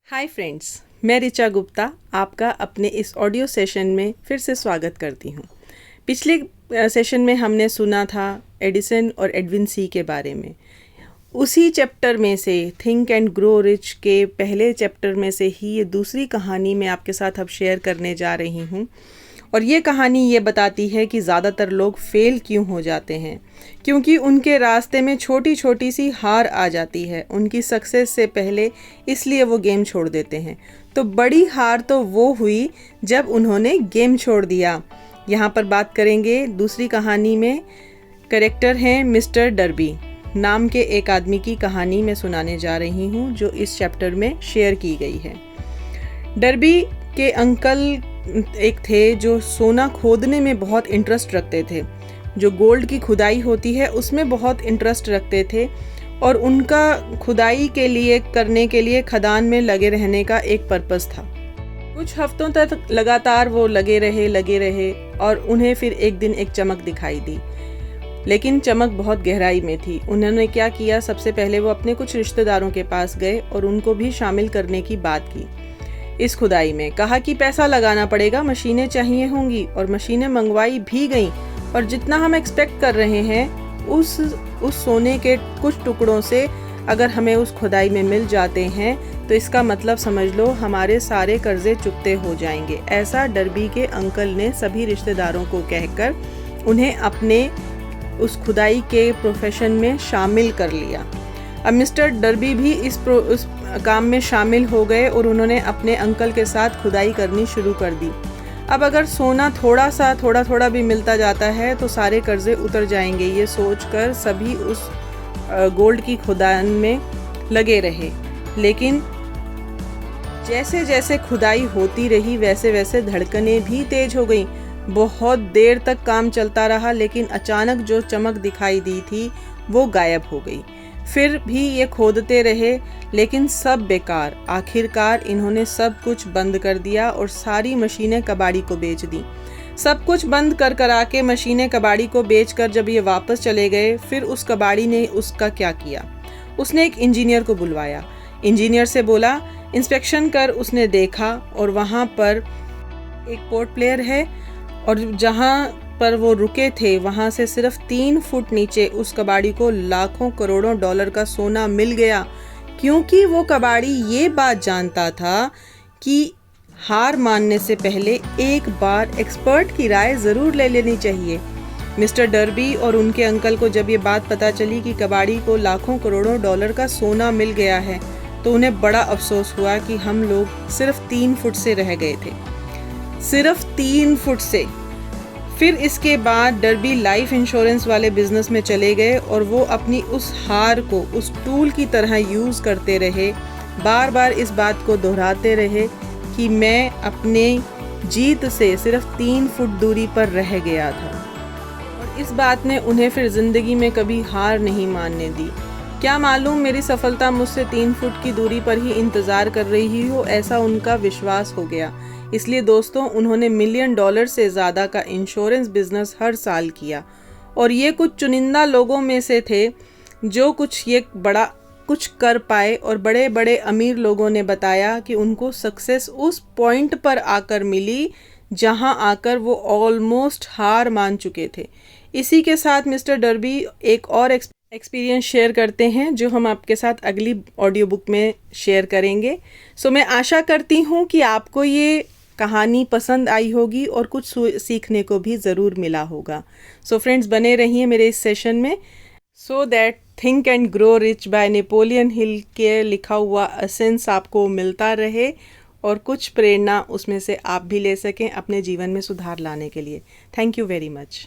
Hi friends, मैं ऋचा गुप्ता आपका अपने इस ऑडियो सेशन में फिर से स्वागत करती हूँ। पिछले सेशन में हमने सुना था एडिसन और एडविन सी के बारे में। उसी चैप्टर में से थिंक एंड ग्रो रिच के पहले चैप्टर में से ही ये दूसरी कहानी मैं आपके साथ अब शेयर करने जा रही हूँ। और ये कहानी ये बताती है कि ज़्यादातर लोग फेल क्यों हो जाते हैं, क्योंकि उनके रास्ते में छोटी छोटी सी हार आ जाती है उनकी सक्सेस से पहले, इसलिए वो गेम छोड़ देते हैं। तो बड़ी हार तो वो हुई जब उन्होंने गेम छोड़ दिया। यहाँ पर बात करेंगे दूसरी कहानी में। कैरेक्टर हैं मिस्टर डर्बी नाम के एक आदमी की कहानी मैं सुनाने जा रही हूँ, जो इस चैप्टर में शेयर की गई है। डर्बी के अंकल एक थे जो सोना खोदने में बहुत इंटरेस्ट रखते थे, जो गोल्ड की खुदाई होती है उसमें बहुत इंटरेस्ट रखते थे, और उनका खुदाई करने के लिए खदान में लगे रहने का एक पर्पस था। कुछ हफ्तों तक लगातार वो लगे रहे और उन्हें फिर एक दिन एक चमक दिखाई दी, लेकिन चमक बहुत गहराई में थी। उन्होंने क्या किया, सबसे पहले वो अपने कुछ रिश्तेदारों के पास गए और उनको भी शामिल करने की बात की इस खुदाई में। कहा कि पैसा लगाना पड़ेगा, मशीनें चाहिए होंगी, और मशीनें मंगवाई भी गईं। और जितना हम एक्सपेक्ट कर रहे हैं उस सोने के कुछ टुकड़ों से अगर हमें उस खुदाई में मिल जाते हैं तो इसका मतलब समझ लो हमारे सारे कर्जे चुकते हो जाएंगे। ऐसा डर्बी के अंकल ने सभी रिश्तेदारों को कहकर उन्हें अपने उस खुदाई के प्रोफेशन में शामिल कर लिया। अब मिस्टर डर्बी भी इस काम में शामिल हो गए और उन्होंने अपने अंकल के साथ खुदाई करनी शुरू कर दी। अब अगर सोना थोड़ा थोड़ा भी मिलता जाता है तो सारे कर्जे उतर जाएंगे, ये सोचकर सभी उस गोल्ड की खुदाई में लगे रहे। लेकिन जैसे जैसे खुदाई होती रही वैसे वैसे धड़कनें भी तेज हो गईं। बहुत देर तक काम चलता रहा, लेकिन अचानक जो चमक दिखाई दी थी वो गायब हो गई। फिर भी ये खोदते रहे, लेकिन सब बेकार। आखिरकार इन्होंने सब कुछ बंद कर दिया और सारी मशीनें कबाड़ी को बेच दी। सब कुछ बंद करा के मशीनें कबाड़ी को बेचकर जब ये वापस चले गए, फिर उस कबाड़ी ने उसका क्या किया, उसने एक इंजीनियर को बुलवाया। इंजीनियर से बोला इंस्पेक्शन कर। उसने देखा और वहाँ पर एक पोर्ट प्लेयर है, और जहाँ पर वो रुके थे वहाँ से सिर्फ 3 फुट नीचे उस कबाड़ी को लाखों करोड़ों डॉलर का सोना मिल गया, क्योंकि वो कबाड़ी ये बात जानता था कि हार मानने से पहले एक बार एक्सपर्ट की राय ज़रूर ले लेनी चाहिए। मिस्टर डर्बी और उनके अंकल को जब ये बात पता चली कि कबाड़ी को लाखों करोड़ों डॉलर का सोना मिल गया है, तो उन्हें बड़ा अफसोस हुआ कि हम लोग सिर्फ 3 फुट से रह गए थे, सिर्फ 3 फुट से। फिर इसके बाद डर्बी लाइफ इंश्योरेंस वाले बिजनेस में चले गए और वो अपनी उस हार को उस टूल की तरह यूज़ करते रहे। बार बार इस बात को दोहराते रहे कि मैं अपने जीत से सिर्फ 3 फुट दूरी पर रह गया था, और इस बात ने उन्हें फिर ज़िंदगी में कभी हार नहीं मानने दी। क्या मालूम मेरी सफलता मुझसे 3 फुट की दूरी पर ही इंतज़ार कर रही हो, ऐसा उनका विश्वास हो गया। इसलिए दोस्तों, उन्होंने $1 मिलियन से ज़्यादा का इंश्योरेंस बिजनेस हर साल किया, और ये कुछ चुनिंदा लोगों में से थे जो बड़ा कुछ कर पाए। और बड़े बड़े अमीर लोगों ने बताया कि उनको सक्सेस उस पॉइंट पर आकर मिली जहां आकर वो ऑलमोस्ट हार मान चुके थे। इसी के साथ मिस्टर डर्बी एक और एक्सपीरियंस शेयर करते हैं, जो हम आपके साथ अगली ऑडियो बुक में शेयर करेंगे। सो मैं आशा करती हूँ कि आपको ये कहानी पसंद आई होगी और कुछ सीखने को भी ज़रूर मिला होगा। सो फ्रेंड्स, बने रहिए मेरे इस सेशन में। So that think and grow rich by Napoleon Hill के लिखा हुआ एसेंस आपको मिलता रहे, और कुछ प्रेरणा उसमें से आप भी ले सकें अपने जीवन में सुधार लाने के लिए। Thank you very much.